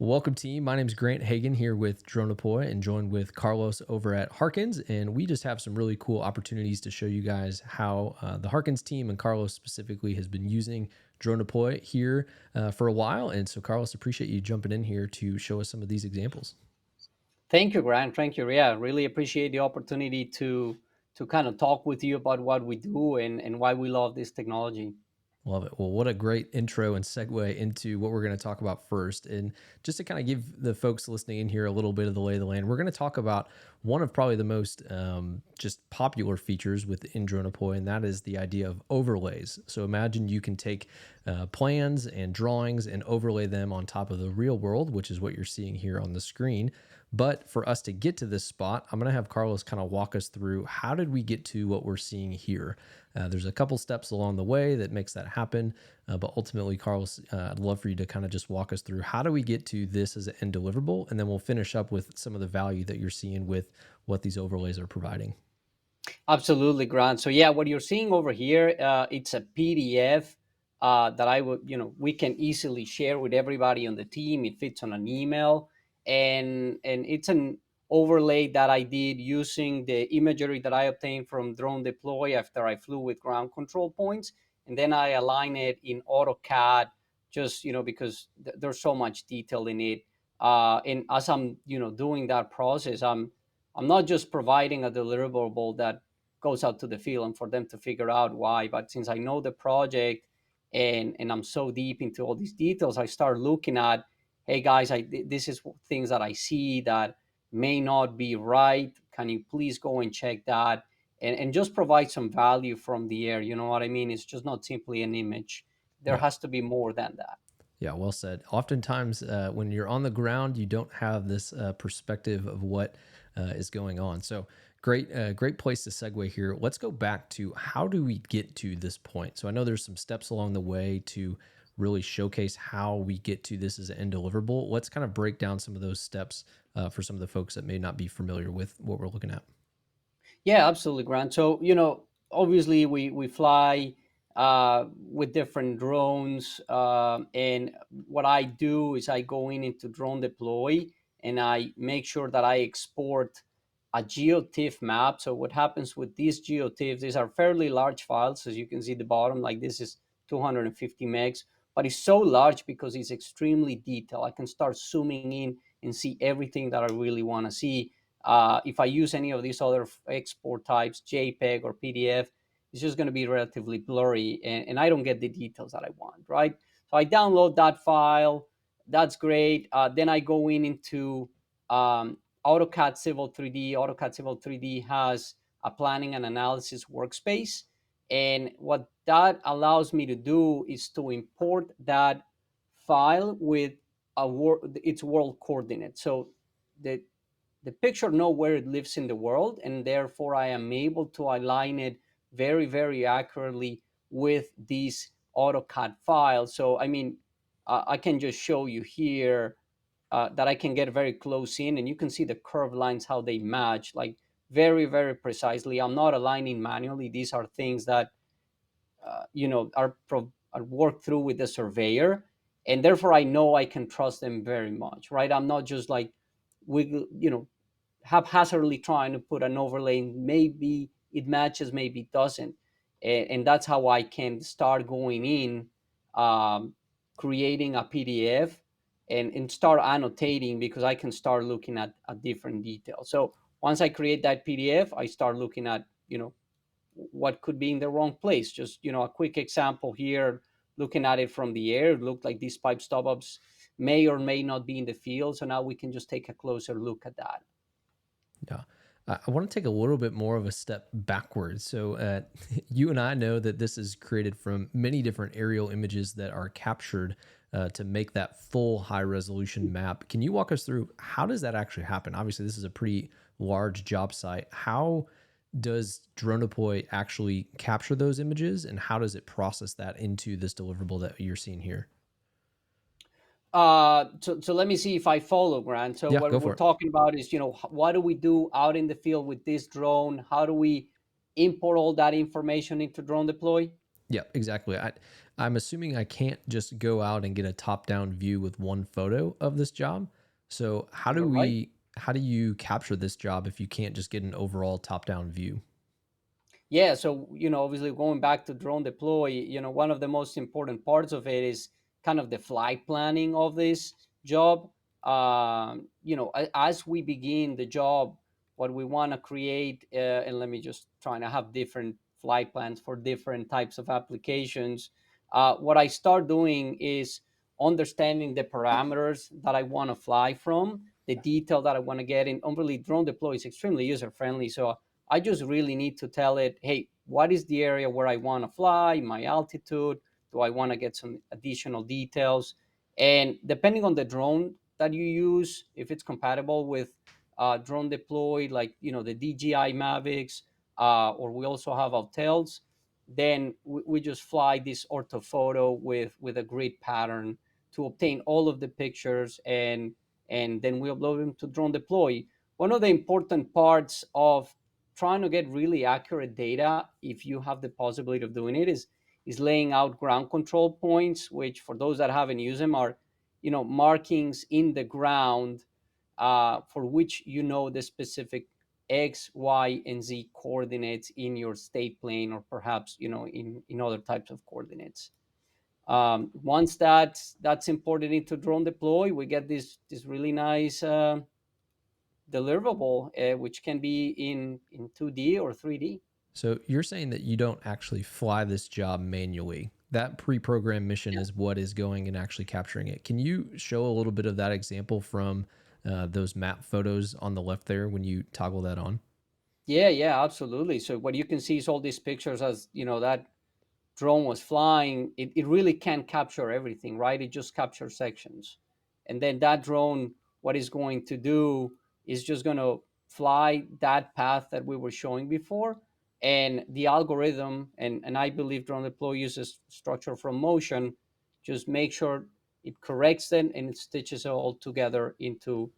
Welcome, team. My name is Grant Hagan here with DroneDeploy and joined with Carlos over at Harkins. And we just have some really cool opportunities to show you guys how the Harkins team and Carlos specifically has been using DroneDeploy here for a while. And so, Carlos, appreciate you jumping in here to show us some of these examples. Thank you, Grant. Thank you. Yeah, really appreciate the opportunity to kind of talk with you about what we do and why we love this technology. Love it. Well, what a great intro and segue into what we're going to talk about first. And just to kind of give the folks listening in here a little bit of the lay of the land, we're going to talk about one of probably the most just popular features within DroneDeploy, and that is the idea of overlays. So imagine you can take plans and drawings and overlay them on top of the real world, which is what you're seeing here on the screen. But for us to get to this spot, I'm going to have Carlos kind of walk us through how did we get to what we're seeing here. There's a couple steps along the way that makes that happen. But ultimately, Carlos, I'd love for you to kind of just walk us through how do we get to this as an end deliverable? And then we'll finish up with some of the value that you're seeing with what these overlays are providing. Absolutely, Grant. So yeah, what you're seeing over here, it's a PDF that we can easily share with everybody on the team. It fits on an email, and it's an overlay that I did using the imagery that I obtained from DroneDeploy after I flew with ground control points, and then I align it in AutoCAD, just because there's so much detail in it. And as I'm doing that process, I'm not just providing a deliverable that goes out to the field and for them to figure out why. But since I know the project and I'm so deep into all these details, I start looking at, hey guys, this is things that I see that may not be right. Can you please go and check that? And just provide some value from the air. You know what I mean? It's just not simply an image. There Yeah. has to be more than that. Yeah, well said. Oftentimes, when you're on the ground, you don't have this perspective of what is going on. So, great place to segue here. Let's go back to how do we get to this point. So, I know there's some steps along the way to really showcase how we get to this as an end deliverable. Let's kind of break down some of those steps for some of the folks that may not be familiar with what we're looking at. Yeah, absolutely, Grant. So, obviously we fly with different drones, and what I do is I go into DroneDeploy and I make sure that I export a geotiff map. So what happens with these geotiffs? These are fairly large files, as you can see at the bottom. Like this is 250 megs, but it's so large because it's extremely detailed. I can start zooming in and see everything that I really want to see. If I use any of these other export types, JPEG or PDF, it's just going to be relatively blurry and I don't get the details that I want, right? So I download that file. That's great. Then I go into AutoCAD Civil 3D. AutoCAD Civil 3D has a planning and analysis workspace. And what that allows me to do is to import that file with its world coordinates. So the the picture know where it lives in the world, and therefore I am able to align it very, very accurately with these AutoCAD files. So I mean, I can just show you here that I can get very close in, and you can see the curved lines how they match, like very, very precisely. I'm not aligning manually. These are things that are worked through with the surveyor, and therefore I know I can trust them very much, right? I'm not just like wiggle, haphazardly trying to put an overlay. Maybe it matches, maybe it doesn't, and that's how I can start going in, creating a PDF and start annotating because I can start looking at different details. So once I create that PDF, I start looking at what could be in the wrong place. Just a quick example here, looking at it from the air, it looked like these pipe stub-ups may or may not be in the field. So now we can just take a closer look at that. Yeah. I want to take a little bit more of a step backwards. So, you and I know that this is created from many different aerial images that are captured to make that full high resolution map. Can you walk us through how does that actually happen? Obviously, this is a pretty large job site. How does DroneDeploy actually capture those images, and how does it process that into this deliverable that you're seeing here? So let me see if I follow, Grant. So Yeah, what go we're for it. talking about is, what do we do out in the field with this drone? How do we import all that information into DroneDeploy? Yeah, exactly. I'm assuming I can't just go out and get a top-down view with one photo of this job. So You're right. how do you capture this job if you can't just get an overall top-down view? Yeah, so obviously going back to drone deploy, one of the most important parts of it is kind of the flight planning of this job. As we begin the job, what we want to create, and let me just try to have different flight plans for different types of applications. What I start doing is understanding the parameters that I want to fly from, the detail that I want to get in. Really, drone deploy is extremely user friendly, so I just really need to tell it, hey, what is the area where I want to fly, my altitude? Do I want to get some additional details? And depending on the drone that you use, if it's compatible with drone deploy, like the DJI Mavics, or we also have hotels, then we just fly this orthophoto with a grid pattern to obtain all of the pictures, and then we upload them to drone deploy. One of the important parts of trying to get really accurate data, if you have the possibility of doing it, is laying out ground control points, which for those that haven't used them are markings in the ground, for which the specific x, y, and z coordinates in your state plane, or perhaps in other types of coordinates. Once that's imported into drone deploy, we get this really nice deliverable, which can be in 2D or 3D. So you're saying that you don't actually fly this job manually. That pre-programmed mission Yeah, is what is going and actually capturing it. Can you show a little bit of that example from those map photos on the left there when you toggle that on? yeah, absolutely. So what you can see is all these pictures as that drone was flying. It really can't capture everything, right? It just captures sections. And then that drone, what is going to do is just going to fly that path that we were showing before. And the algorithm, and I believe drone deploy uses structure from motion, just make sure it corrects it and it stitches it all together into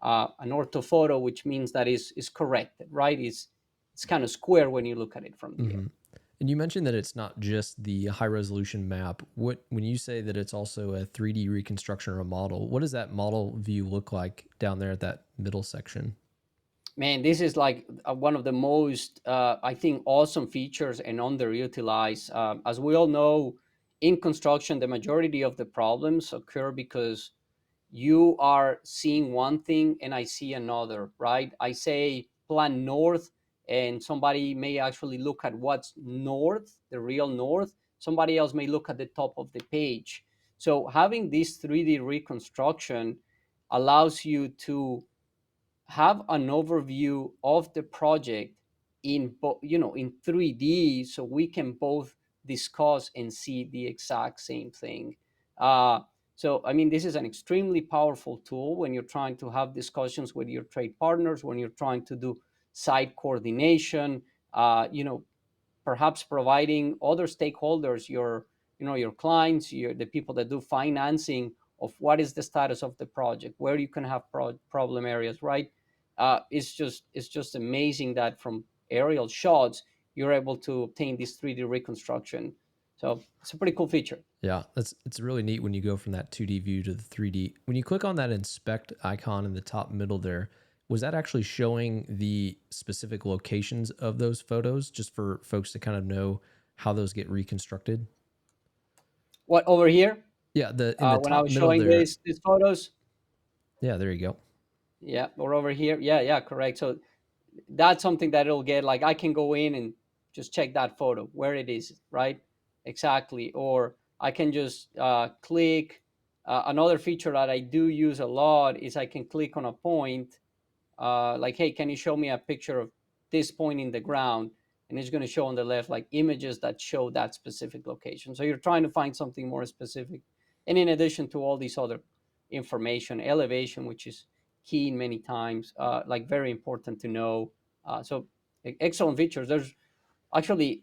an orthophoto, which means that is corrected, right? It's kind of square when you look at it from the air. Hmm. And you mentioned that it's not just the high resolution map. What when you say that it's also a 3D reconstruction or a model, what does that model view look like down there at that middle section? Man, this is like one of the most, I think, awesome features and underutilized. As we all know, in construction, the majority of the problems occur because you are seeing one thing and I see another, right? I say plan north, and somebody may actually look at what's north, the real north. Somebody else may look at the top of the page. So having this 3D reconstruction allows you to have an overview of the project in 3D, so we can both discuss and see the exact same thing. So I mean, this is an extremely powerful tool when you're trying to have discussions with your trade partners, when you're trying to do site coordination, perhaps providing other stakeholders, your clients, the people that do financing, of what is the status of the project, where you can have problem areas, right? It's just amazing that from aerial shots you're able to obtain this 3D reconstruction. So it's a pretty cool feature. Yeah, it's really neat when you go from that 2D view to the 3D. When you click on that inspect icon in the top middle there, was that actually showing the specific locations of those photos just for folks to kind of know how those get reconstructed? What over here, Yeah, the in the when I top was middle showing there. these photos, Yeah, there you go. yeah, or over here, yeah, correct. So that's something that it'll get, like I can go in and just check that photo where it is, right? Exactly. Or I can just click. Another feature that I do use a lot is I can click on a point, like, hey, can you show me a picture of this point in the ground? And it's going to show on the left like images that show that specific location. So you're trying to find something more specific. And in addition to all these other information, elevation, which is key many times, like very important to know. So excellent features. There's actually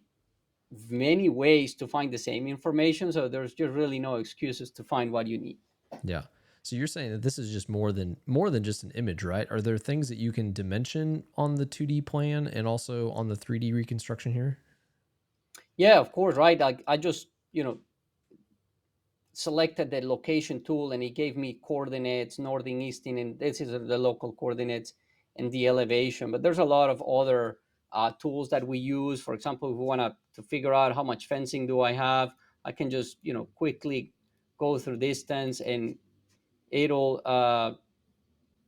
many ways to find the same information. So there's just really no excuses to find what you need. Yeah. So you're saying that this is just more than just an image, right? Are there things that you can dimension on the 2D plan and also on the 3D reconstruction here? Yeah, of course, right. I just, selected the location tool, and it gave me coordinates, northern, eastern, and this is the local coordinates and the elevation. But there's a lot of other tools that we use. For example, if we want to figure out how much fencing do I have, I can just, quickly go through distance, and it'll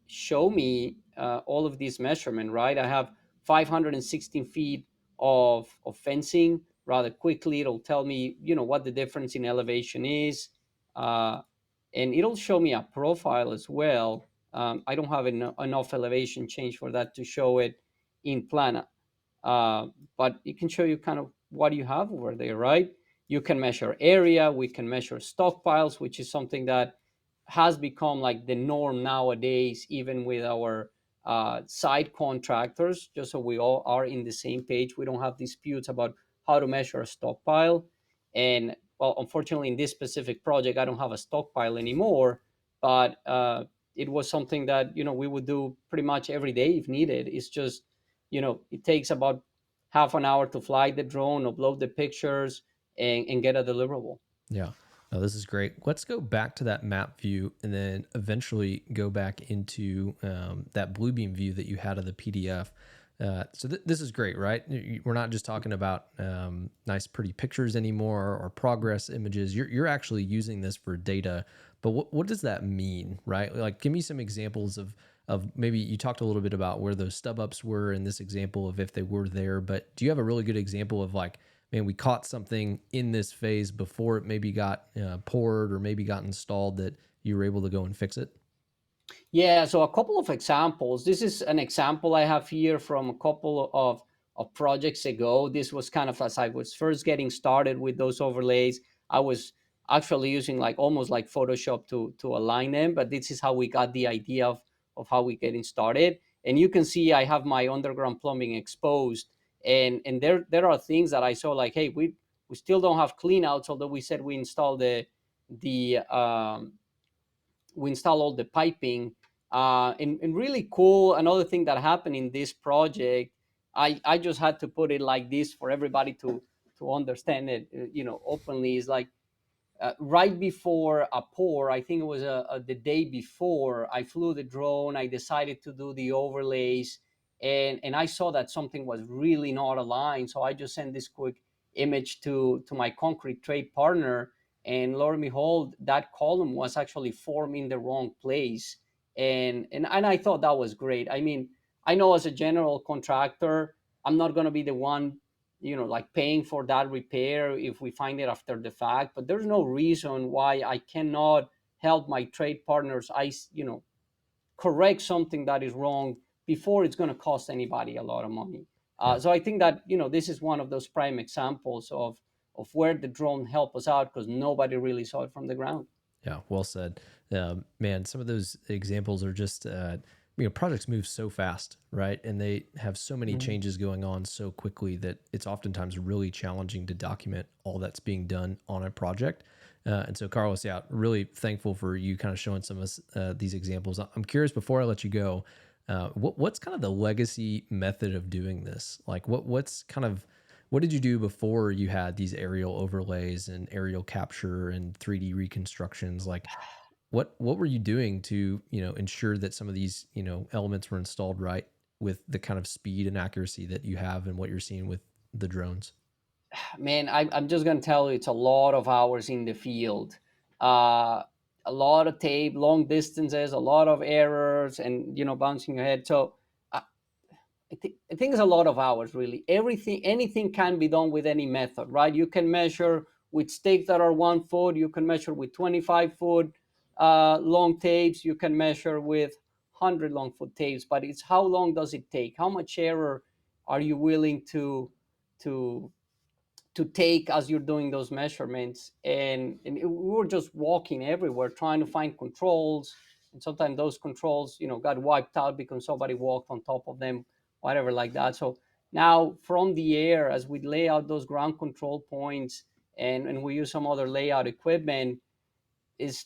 show me all of these measurement, right? I have 516 feet of fencing. Rather quickly, it'll tell me, what the difference in elevation is. Uh, and it'll show me a profile as well. I don't have enough elevation change for that to show it in Plana, uh, but it can show you kind of what you have over there, right? You can measure area. We can measure stockpiles, which is something that has become like the norm nowadays, even with our site contractors, just so we all are in the same page. We don't have disputes about how to measure a stockpile. And well, unfortunately, in this specific project, I don't have a stockpile anymore, but it was something that, we would do pretty much every day if needed. It's just, it takes about half an hour to fly the drone, upload the pictures, and get a deliverable. Yeah. No, this is great. Let's go back to that map view and then eventually go back into that Bluebeam view that you had of the PDF. This is great, right? We're not just talking about nice, pretty pictures anymore or progress images. You're actually using this for data. But what does that mean, right? Like, give me some examples of maybe you talked a little bit about where those stub ups were in this example of if they were there. But do you have a really good example of like, man, we caught something in this phase before it maybe got poured or maybe got installed that you were able to go and fix it? Yeah, so a couple of examples. This is an example I have here from a couple of projects ago. This was kind of as I was first getting started with those overlays. I was actually using like almost like Photoshop to align them, but this is how we got the idea of how we getting started. And you can see I have my underground plumbing exposed, and there are things that I saw like, hey, we still don't have cleanouts, although we said the we install all the piping. And really cool, another thing that happened in this project, I just had to put it like this for everybody to understand it, openly, is like right before a pour, I think it was the day before, I flew the drone. I decided to do the overlays, and I saw that something was really not aligned. So I just sent this quick image to my concrete trade partner, and lo and behold, that column was actually formed in the wrong place. And I thought that was great. I mean, I know as a general contractor, I'm not going to be the one, like paying for that repair if we find it after the fact. But there's no reason why I cannot help my trade partners, correct something that is wrong before it's going to cost anybody a lot of money. Yeah. So I think that, this is one of those prime examples of where the drone helped us out, because nobody really saw it from the ground. Yeah, well said. Man, some of those examples are just, projects move so fast, right? And they have so many Mhm. changes going on so quickly that it's oftentimes really challenging to document all that's being done on a project. And so, Carlos, yeah, really thankful for you kind of showing some of these examples. I'm curious, before I let you go, what's kind of the legacy method of doing this? Like, what did you do before you had these aerial overlays and aerial capture and 3D reconstructions? Like, what were you doing to, ensure that some of these, elements were installed right with the kind of speed and accuracy that you have and what you're seeing with the drones? Man, I'm just going to tell you, it's a lot of hours in the field, uh, a lot of tape, long distances, a lot of errors, and, bouncing your head. So I think it's a lot of hours, really. Anything can be done with any method, right? You can measure with stakes that are 1 foot. You can measure with 25-foot long tapes. You can measure with 100 long foot tapes. But it's how long does it take? How much error are you willing to to take as you're doing those measurements? And we were just walking everywhere trying to find controls, and sometimes those controls, got wiped out because somebody walked on top of them, whatever, like that. So now from the air, as we lay out those ground control points, and we use some other layout equipment, is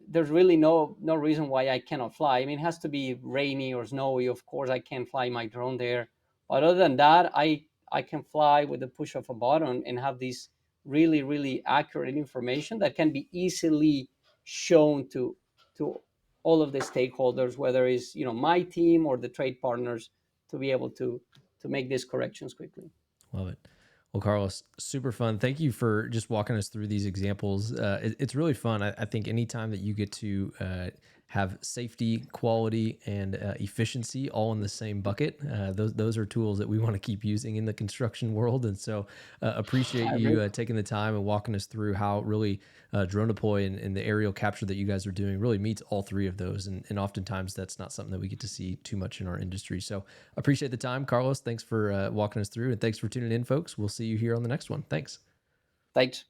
there's really no reason why I cannot fly. I mean, it has to be rainy or snowy, of course I can't fly my drone there. But other than that, I can fly with the push of a button and have this really, really accurate information that can be easily shown to all of the stakeholders, whether it's my team or the trade partners, to be able to make these corrections quickly. Love it. Well, Carlos, super fun. Thank you for just walking us through these examples. It's really fun. I think anytime that you get to have safety, quality, and efficiency all in the same bucket, those are tools that we want to keep using in the construction world. And so, appreciate I agree. you taking the time and walking us through how really drone deploy and the aerial capture that you guys are doing really meets all three of those. And oftentimes that's not something that we get to see too much in our industry. So appreciate the time, Carlos. Thanks for walking us through, and thanks for tuning in, folks. We'll see you here on the next one. Thanks. Thanks.